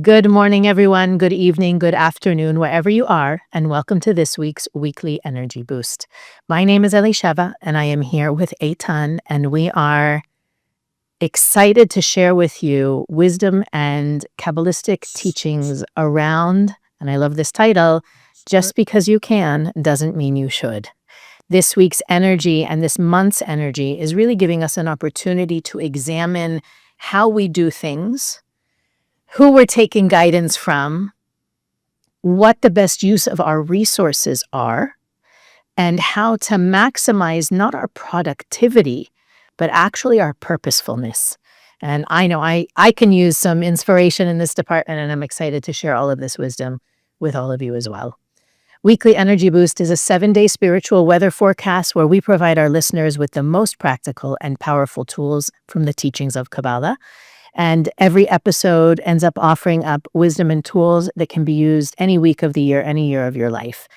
Good morning, everyone. Good evening, good afternoon, wherever you are, and welcome to this week's weekly energy boost. My name is Elisheva, and I am here with Eitan, and we are excited to share with you wisdom and Kabbalistic teachings around, and I love this title, Just Because You Can Doesn't Mean You Should. This week's energy and this month's energy is really giving us an opportunity to examine how we do things, who we're taking guidance from, what the best use of our resources are, and how to maximize not our productivity, but actually our purposefulness. And I know I can use some inspiration in this department, and I'm excited to share all of this wisdom with all of you as well. Weekly Energy Boost is a 7-day spiritual weather forecast where we provide our listeners with the most practical and powerful tools from the teachings of Kabbalah. And every episode ends up offering up wisdom and tools that can be used any week of the year, any year of your life.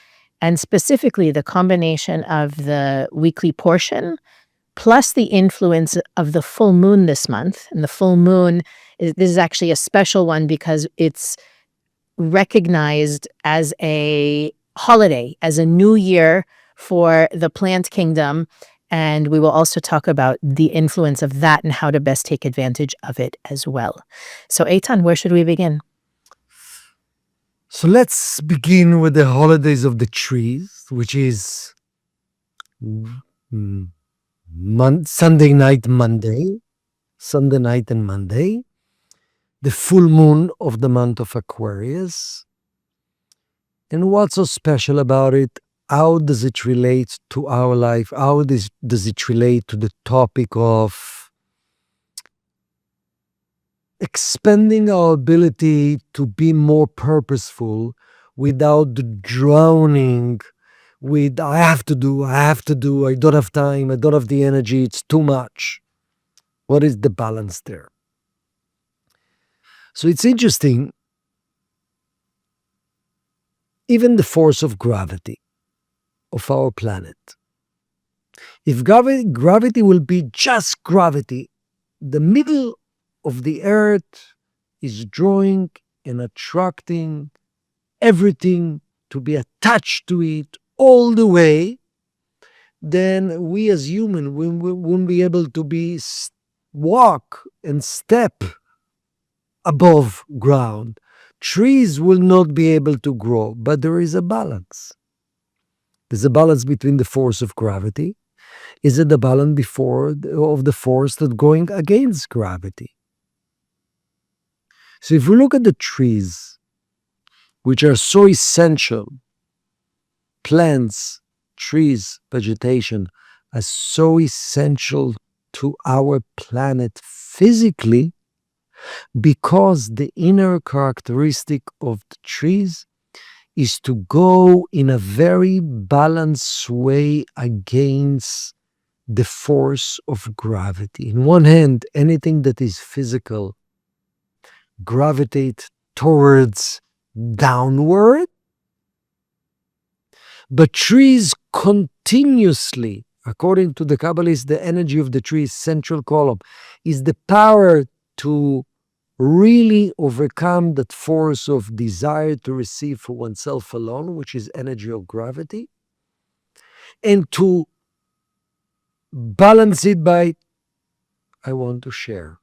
And specifically, the combination of the weekly portion plus the influence of the full moon this month. And the full moon, this is actually a special one because it's recognized as a holiday, as a new year for the plant kingdom. And we will also talk about the influence of that and how to best take advantage of it as well. So Eitan, where should we begin? So let's begin with the holidays of the trees, which is Sunday night and Monday, the full moon of the month of Aquarius. And what's so special about it? How does it relate to our life? How does it relate to the topic of expanding our ability to be more purposeful without drowning with I have to do, I don't have time, I don't have the energy, it's too much. What is the balance there? So it's interesting, even the force of gravity of our planet. If gravity will be just gravity, the middle of the earth is drawing and attracting everything to be attached to it all the way, then we as humans won't be able to walk and step above ground. Trees will not be able to grow, but there is a balance. There's a balance between the force of gravity. Is it the balance of the force that's going against gravity? So if we look at the trees, which are so essential, plants, trees, vegetation, are so essential to our planet physically, because the inner characteristic of the trees is to go in a very balanced way against the force of gravity. In one hand, anything that is physical gravitate towards downward, but trees continuously, according to the Kabbalists, the energy of the tree, central column, is the power to really overcome that force of desire to receive for oneself alone, which is energy of gravity, and to balance it by, I want to share,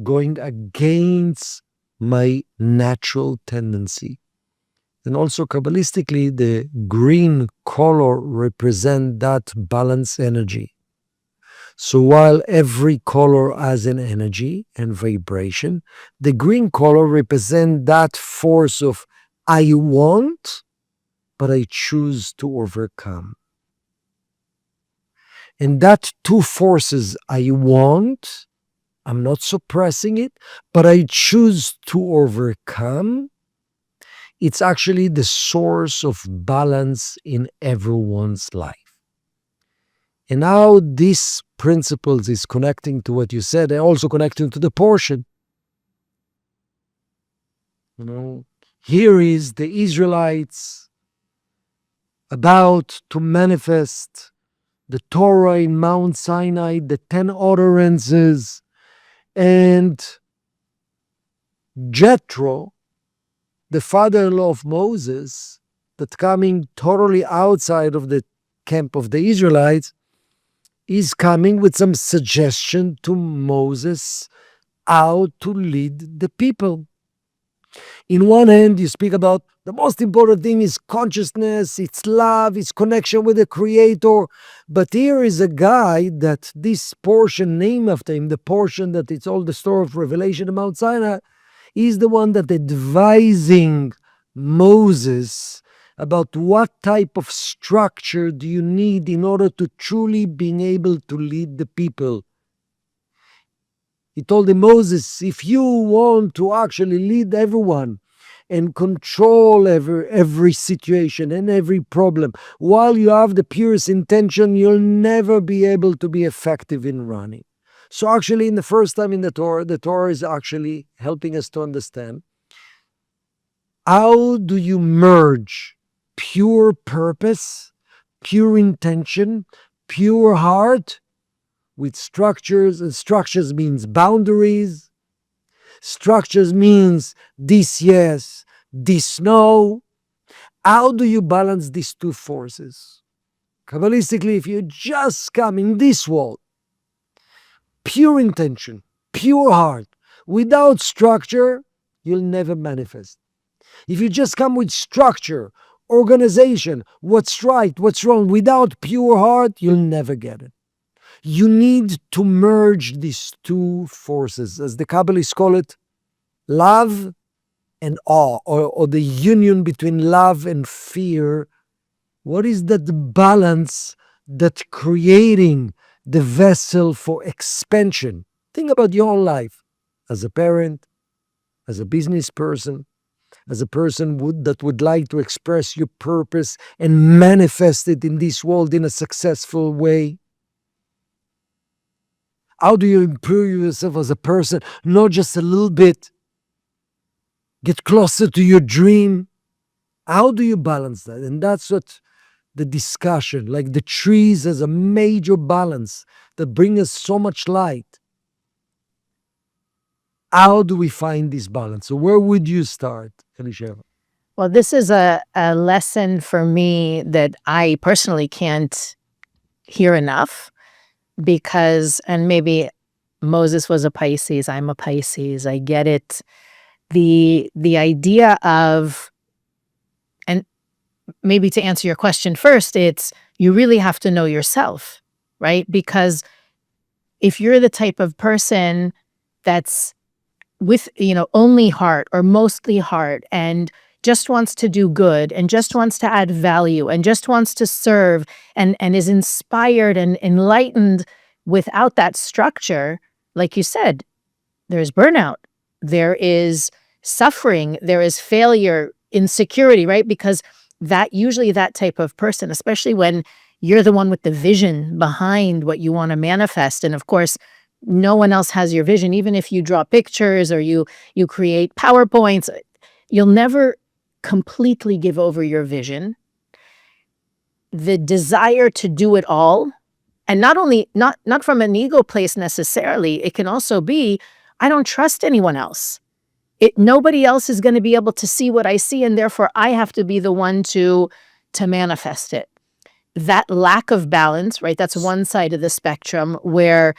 going against my natural tendency. And also Kabbalistically, the green color represents that balance energy. So while every color has an energy and vibration, the green color represents that force of I want, but I choose to overcome. And that two forces, I want, I'm not suppressing it, but I choose to overcome. It's actually the source of balance in everyone's life. And how these principles is connecting to what you said, and also connecting to the portion. Here is the Israelites about to manifest the Torah in Mount Sinai, the 10 utterances, and Jethro, the father-in-law of Moses, that coming totally outside of the camp of the Israelites, is coming with some suggestion to Moses how to lead the people. In one hand, you speak about the most important thing is consciousness, it's love, it's connection with the Creator. But here is a guy that this portion named after him, the portion that it's all the story of Revelation at Mount Sinai, is the one that advising Moses about what type of structure do you need in order to truly being able to lead the people. He told him, Moses, if you want to actually lead everyone and control every situation and every problem, while you have the purest intention, you'll never be able to be effective in running. So actually, in the first time in the Torah is actually helping us to understand how do you merge pure purpose, pure intention, pure heart with structures, and structures means boundaries. Structures means this yes, this no. How do you balance these two forces? Kabbalistically, if you just come in this world, pure intention, pure heart, without structure, you'll never manifest. If you just come with structure, organization, what's right, what's wrong, without pure heart, you'll never get it. You need to merge these two forces, as the Kabbalists call it, love and awe, or the union between love and fear. What is that balance that creating the vessel for expansion? Think about your own life as a parent, as a business person, as a person that would like to express your purpose and manifest it in this world in a successful way. How do you improve yourself as a person? Not just a little bit. Get closer to your dream. How do you balance that? And that's what the discussion, like the trees as a major balance that bring us so much light. How do we find this balance? So where would you start, Elisheva? Well, this is a lesson for me that I personally can't hear enough because, and maybe Moses was a Pisces, I'm a Pisces, I get it. The idea of, and maybe to answer your question first, it's you really have to know yourself, right? Because if you're the type of person that's with, only heart or mostly heart and just wants to do good and just wants to add value and just wants to serve and is inspired and enlightened without that structure, like you said, there's burnout, there is suffering, there is failure, insecurity, right? Because that type of person, especially when you're the one with the vision behind what you want to manifest. And of course, no one else has your vision. Even if you draw pictures or you create PowerPoints, you'll never completely give over your vision. The desire to do it all, and not from an ego place necessarily, it can also be, I don't trust anyone else. Nobody else is going to be able to see what I see, and therefore I have to be the one to manifest it. That lack of balance, right? That's one side of the spectrum where,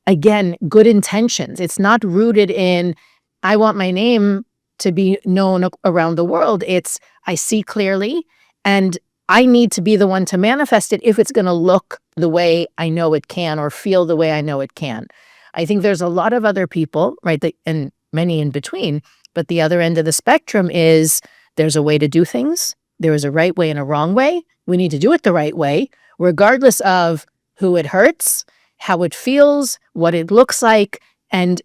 again, good intentions. It's not rooted in, I want my name to be known around the world. It's, I see clearly, and I need to be the one to manifest it if it's going to look the way I know it can or feel the way I know it can. I think there's a lot of other people, right, and many in between, but the other end of the spectrum is there's a way to do things. There is a right way and a wrong way. We need to do it the right way, regardless of who it hurts, how it feels, what it looks like, and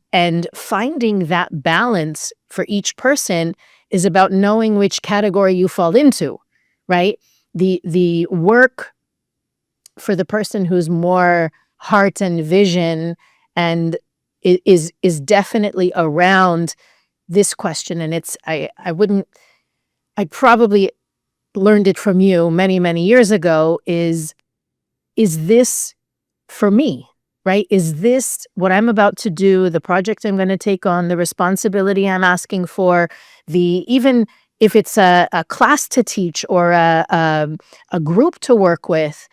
finding that balance for each person is about knowing which category you fall into, right? The work for the person who's more heart and vision and is definitely around this question. And it's, I probably learned it from you many, many years ago, is this for me? right? Is this what I'm about to do, the project I'm going to take on, the responsibility I'm asking for, even if it's a class to teach or a group to work with,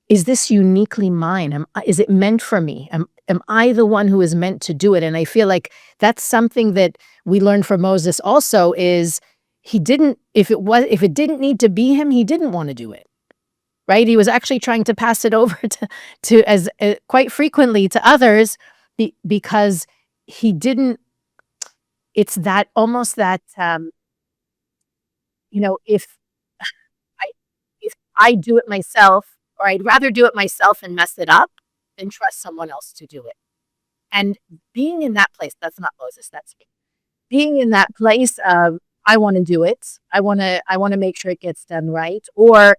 is this uniquely mine? Is it meant for me? Am I the one who is meant to do it? And I feel like that's something that we learned from Moses also is he didn't, if it didn't need to be him, he didn't want to do it. Right? He was actually trying to pass it over to as quite frequently to others because he didn't, it's that almost that, if I if I do it myself, or I'd rather do it myself and mess it up than trust someone else to do it. And being in that place, that's not Moses, that's me. Being in that place of I want to do it. I want to make sure it gets done right. Or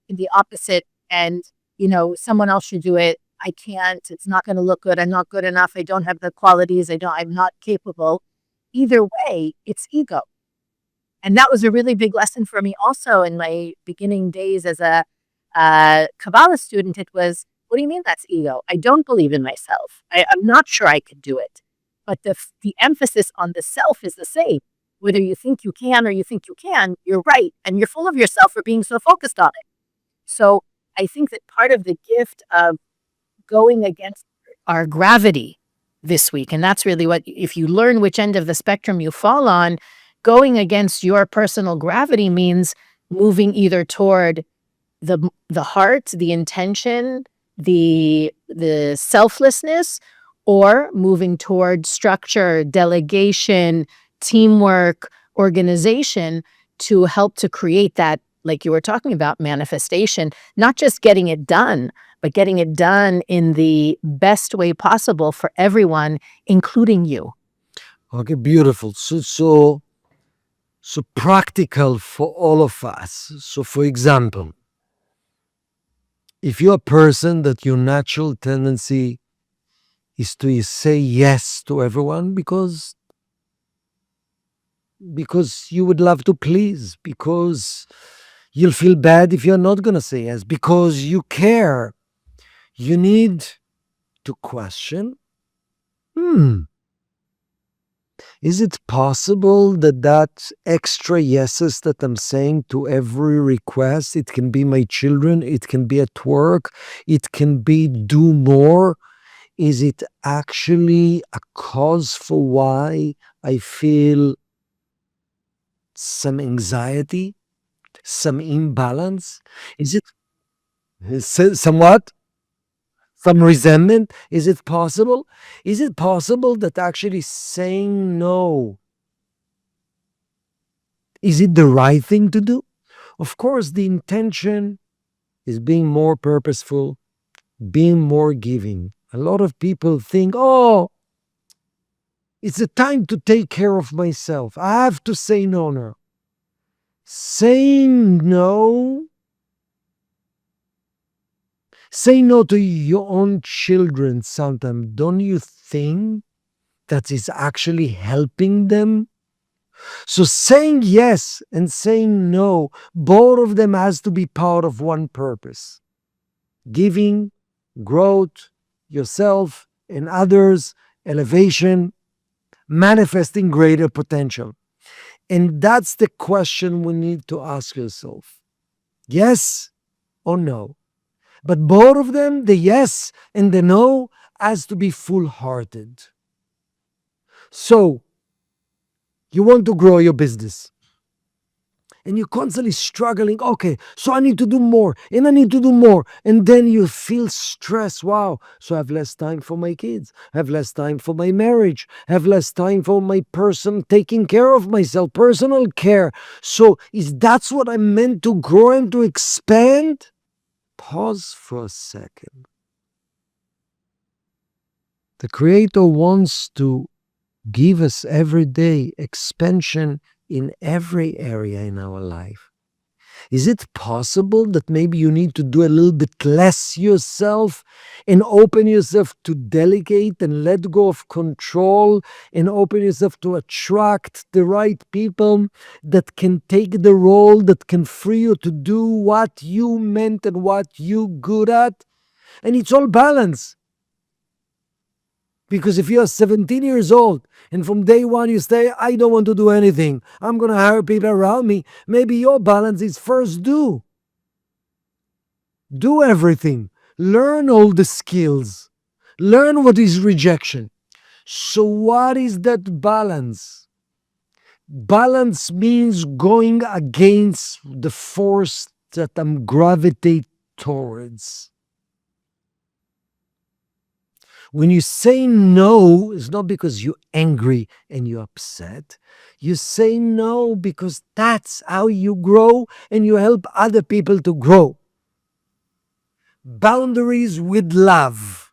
in the opposite end, someone else should do it. I can't. It's not going to look good. I'm not good enough. I don't have the qualities. I'm not capable. Either way, it's ego. And that was a really big lesson for me also in my beginning days as a Kabbalah student. It was, what do you mean that's ego? I don't believe in myself. I'm not sure I could do it. But the emphasis on the self is the same. Whether you think you can or you think you can, you're right. And you're full of yourself for being so focused on it. So I think that part of the gift of going against our gravity this week, and that's really what, if you learn which end of the spectrum you fall on, going against your personal gravity means moving either toward the heart, the intention, the selflessness, or moving toward structure, delegation, teamwork, organization to help to create that, like you were talking about, manifestation, not just getting it done, but getting it done in the best way possible for everyone, including you. Okay, beautiful. So practical for all of us. So for example, if you're a person that your natural tendency is to say yes to everyone because you would love to please, because you'll feel bad if you're not going to say yes, because you care, you need to question, is it possible that extra yeses that I'm saying to every request, it can be my children, it can be at work, it can be do more, is it actually a cause for why I feel some anxiety, some imbalance? Is it somewhat? Some resentment? Is it possible? Is it possible that actually saying no, is it the right thing to do? Of course, the intention is being more purposeful, being more giving. A lot of people think, oh, it's a time to take care of myself. I have to say no now. Saying no, say no to your own children sometimes. Don't you think that is actually helping them? So saying yes and saying no, both of them has to be part of one purpose. Giving, growth, yourself and others, elevation, manifesting greater potential. And that's the question we need to ask yourself. Yes or no? But both of them, the yes and the no, has to be full-hearted. So, you want to grow your business and you're constantly struggling. Okay, so I need to do more and I need to do more. And then you feel stress. Wow. So I have less time for my kids, I have less time for my marriage, I have less time for my person taking care of myself, personal care. So is that's what I meant to grow and to expand? Pause for a second. The Creator wants to give us every day expansion in every area in our life. Is it possible that maybe you need to do a little bit less yourself and open yourself to delegate and let go of control and open yourself to attract the right people that can take the role, that can free you to do what you meant and what you good at? And it's all balance. Because if you're 17 years old and from day one you say, I don't want to do anything, I'm going to hire people around me, maybe your balance is first do. Do everything. Learn all the skills. Learn what is rejection. So, what is that balance? Balance means going against the force that I'm gravitate towards. When you say no, it's not because you're angry and you're upset. You say no because that's how you grow and you help other people to grow. Boundaries with love.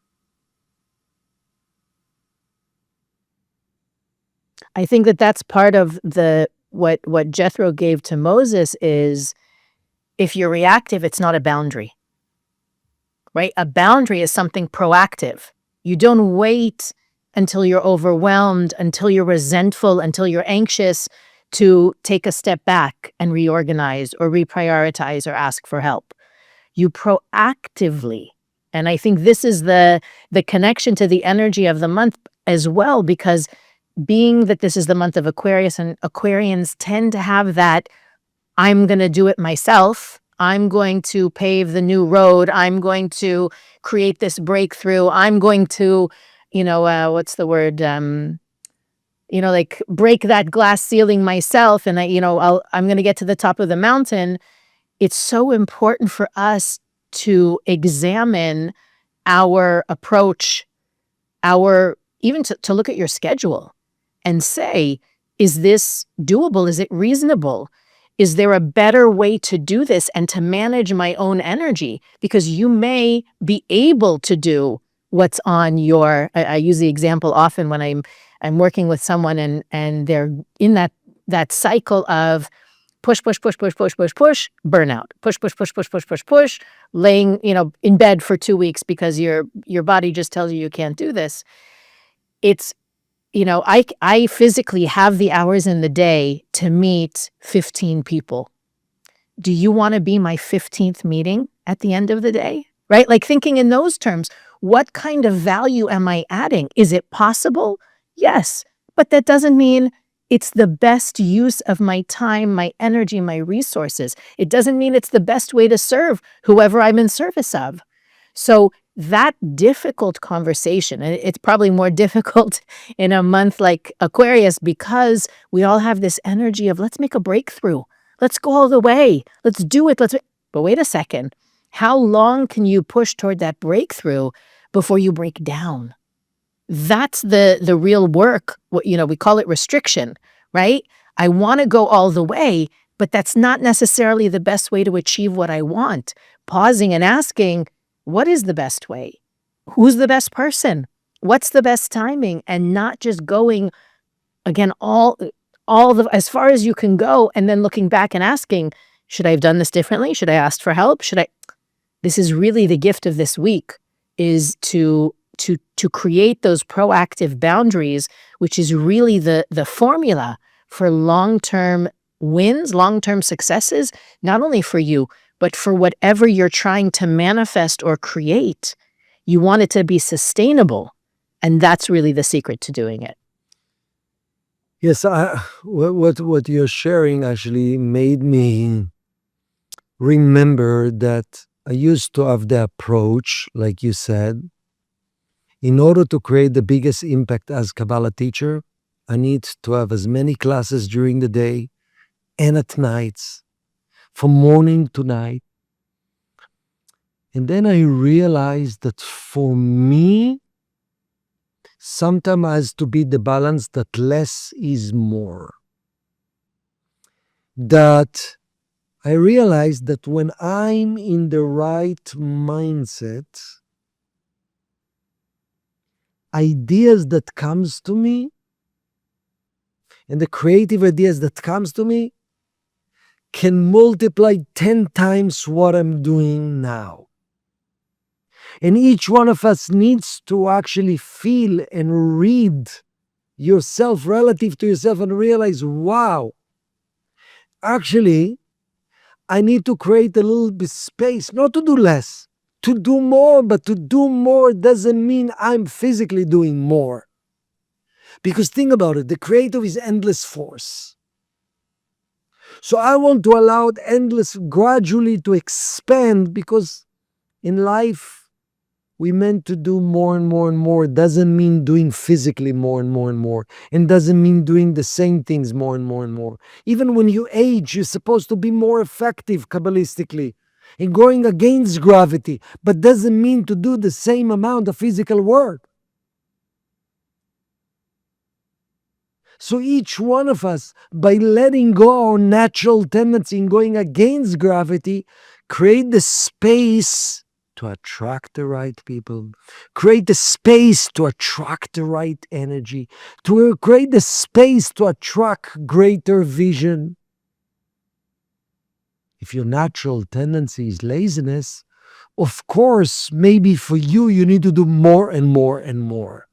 I think that that's part of the what Jethro gave to Moses is if you're reactive, it's not a boundary, right? A boundary is something proactive. You don't wait until you're overwhelmed, until you're resentful, until you're anxious to take a step back and reorganize or reprioritize or ask for help. You proactively, and I think this is the connection to the energy of the month as well, because being that this is the month of Aquarius and Aquarians tend to have that, I'm going to do it myself. I'm going to pave the new road. I'm going to create this breakthrough. I'm going to, what's the word? Like break that glass ceiling myself. And I'm going to get to the top of the mountain. It's so important for us to examine our approach, even to look at your schedule and say, is this doable? Is it reasonable? Is there a better way to do this and to manage my own energy? Because you may be able to do what's on your, I use the example often when I'm working with someone and they're in that cycle of push, push, push, push, push, push, push, burnout, push, push, push, push, push, push, push, laying, in bed for 2 weeks because your body just tells you can't do this. It's, I physically have the hours in the day to meet 15 people. Do you want to be my 15th meeting at the end of the day? Right? Like thinking in those terms, what kind of value am I adding? Is it possible? Yes. But that doesn't mean it's the best use of my time, my energy, my resources. It doesn't mean it's the best way to serve whoever I'm in service of. So that difficult conversation, and it's probably more difficult in a month like Aquarius because we all have this energy of let's make a breakthrough. Let's go all the way. Let's do it. But wait a second. How long can you push toward that breakthrough before you break down? That's the real work. We call it restriction, right? I want to go all the way, but that's not necessarily the best way to achieve what I want. Pausing and asking, what is the best way? Who's the best person? What's the best timing? And not just going, again, as far as you can go, and then looking back and asking, should I have done this differently? Should I ask for help? This is really the gift of this week, is to create those proactive boundaries, which is really the formula for long-term wins, long-term successes, not only for you, but for whatever you're trying to manifest or create. You want it to be sustainable. And that's really the secret to doing it. Yes, what you're sharing actually made me remember that I used to have the approach, like you said, in order to create the biggest impact as Kabbalah teacher, I need to have as many classes during the day and at nights, from morning to night. And then I realized that for me, sometimes has to be the balance that less is more. That I realized that when I'm in the right mindset, ideas that comes to me and the creative ideas that comes to me can multiply 10 times what I'm doing now. And each one of us needs to actually feel and read yourself relative to yourself and realize, wow, actually, I need to create a little bit space, not to do less, to do more, but to do more doesn't mean I'm physically doing more. Because think about it, the creative is endless force. So I want to allow endless gradually to expand, because in life we meant to do more and more and more. It doesn't mean doing physically more and more and more. And doesn't mean doing the same things more and more and more. Even when you age, you're supposed to be more effective Kabbalistically in going against gravity, but doesn't mean to do the same amount of physical work. So each one of us, by letting go our natural tendency in going against gravity, create the space to attract the right people, create the space to attract the right energy, to create the space to attract greater vision. If your natural tendency is laziness, of course, maybe for you, you need to do more and more and more.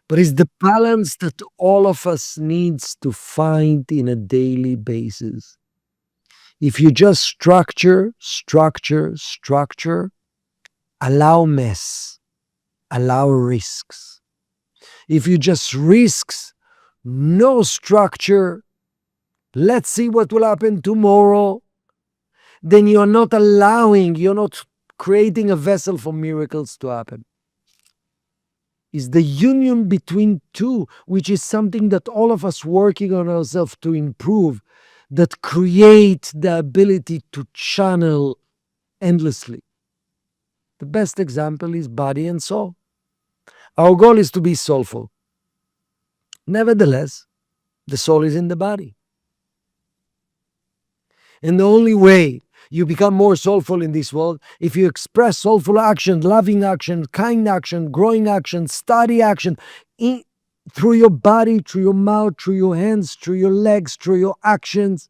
But it's the balance that all of us needs to find in a daily basis. If you just structure, structure, structure, allow mess, allow risks. If you just risks, no structure, let's see what will happen tomorrow, then you're not allowing, you're not creating a vessel for miracles to happen. Is the union between two, which is something that all of us working on ourselves to improve, that create the ability to channel endlessly. The best example is body and soul. Our goal is to be soulful. Nevertheless, the soul is in the body. And the only way you become more soulful in this world, if you express soulful action, loving action, kind action, growing action, study action, through your body, through your mouth, through your hands, through your legs, through your actions.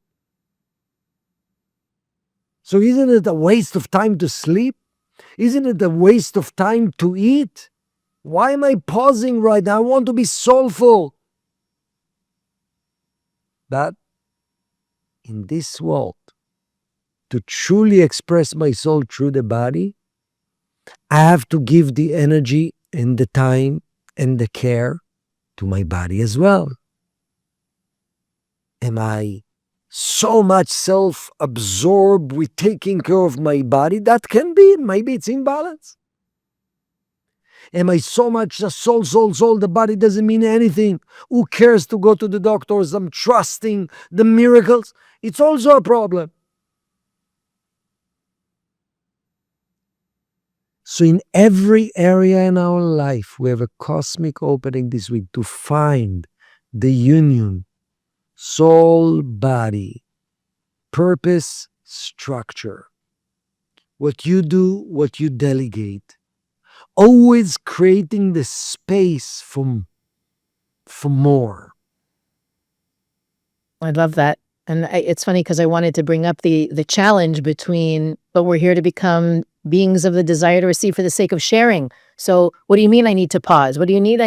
So isn't it a waste of time to sleep? Isn't it a waste of time to eat? Why am I pausing right now? I want to be soulful. But in this world, to truly express my soul through the body, I have to give the energy and the time and the care to my body as well. Am I so much self-absorbed with taking care of my body? That can be, maybe it's imbalance. Am I so much just soul, the body doesn't mean anything? Who cares to go to the doctors? I'm trusting the miracles. It's also a problem. So in every area in our life, we have a cosmic opening this week to find the union, soul, body, purpose, structure. What you do, what you delegate. Always creating the space for more. I love that. And it's funny because I wanted to bring up the challenge between, but we're here to become beings of the desire to receive for the sake of sharing. So what do you mean I need to pause? What do you need?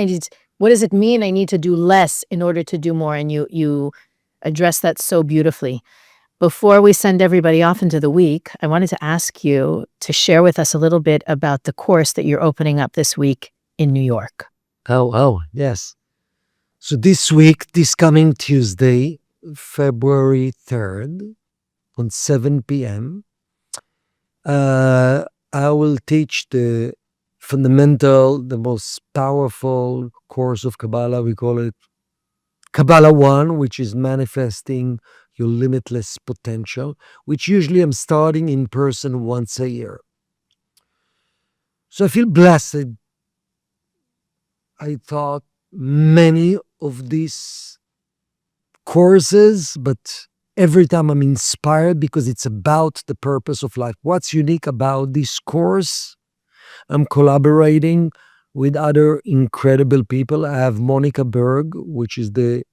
What does it mean I need to do less in order to do more? And you address that so beautifully. Before we send everybody off into the week, I wanted to ask you to share with us a little bit about the course that you're opening up this week in New York. Oh, yes. So this week, this coming Tuesday, February 3rd, on 7 p.m., I will teach the fundamental, the most powerful course of Kabbalah. We call it Kabbalah 1, which is manifesting your limitless potential, which usually I'm starting in person once a year. So I feel blessed. I thought many of these courses, but every time I'm inspired because it's about the purpose of life. What's unique about this course? I'm collaborating with other incredible people. I have Monica Berg, which is the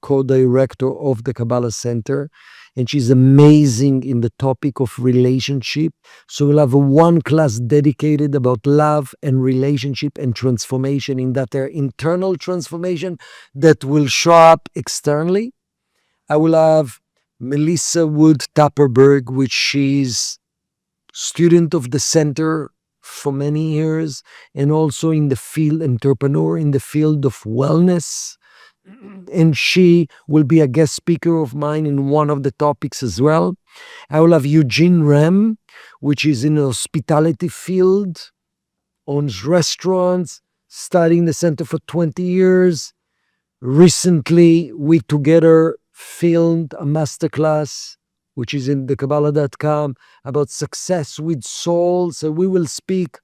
co-director of the Kabbalah Center, and she's amazing in the topic of relationship. So we'll have a one class dedicated about love and relationship and transformation, in that their internal transformation that will show up externally. I will have Melissa Wood Tapperberg, which she's student of the center for many years, and also in the field, entrepreneur in the field of wellness. And she will be a guest speaker of mine in one of the topics as well. I will have Eugene Rem, which is in the hospitality field, owns restaurants, studied in the center for 20 years. Recently, we together filmed a masterclass, which is in the Kabbalah.com, about success with soul. So we will speak,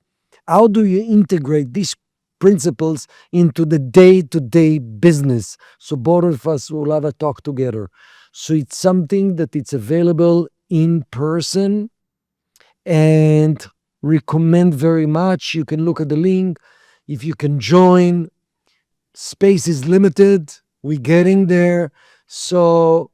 how do you integrate these principles into the day-to-day business? So both of us will have a talk together. So it's something that it's available in person and recommend very much. You can look at the link. If you can join, space is limited. We're getting there. So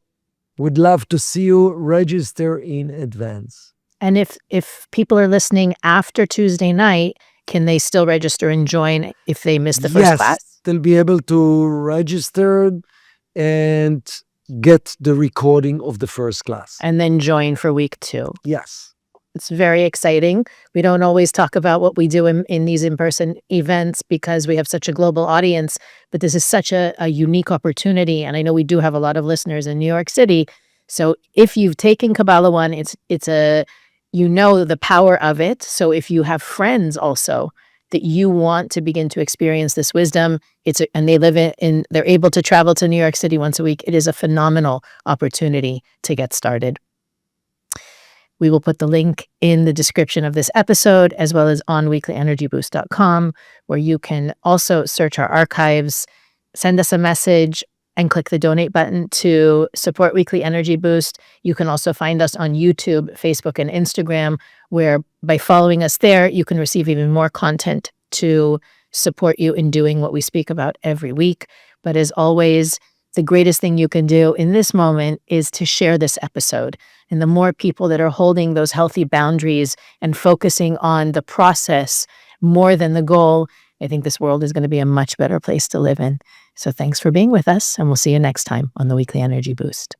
we'd love to see you. Register in advance. And if people are listening after Tuesday night, can they still register and join if they missed the first class? Yes, they'll be able to register and get the recording of the first class. And then join for week 2. Yes. It's very exciting. We don't always talk about what we do in these in-person events because we have such a global audience, but this is such a unique opportunity. And I know we do have a lot of listeners in New York City. So if you've taken Kabbalah 1, you know the power of it. So if you have friends also that you want to begin to experience this wisdom, and they live they're able to travel to New York City once a week, it is a phenomenal opportunity to get started. We will put the link in the description of this episode, as well as on weeklyenergyboost.com, where you can also search our archives, send us a message, and click the donate button to support Weekly Energy Boost. You can also find us on YouTube, Facebook, and Instagram, where by following us there, you can receive even more content to support you in doing what we speak about every week. But as always, the greatest thing you can do in this moment is to share this episode. And the more people that are holding those healthy boundaries and focusing on the process more than the goal, I think this world is going to be a much better place to live in. So thanks for being with us, and we'll see you next time on the Weekly Energy Boost.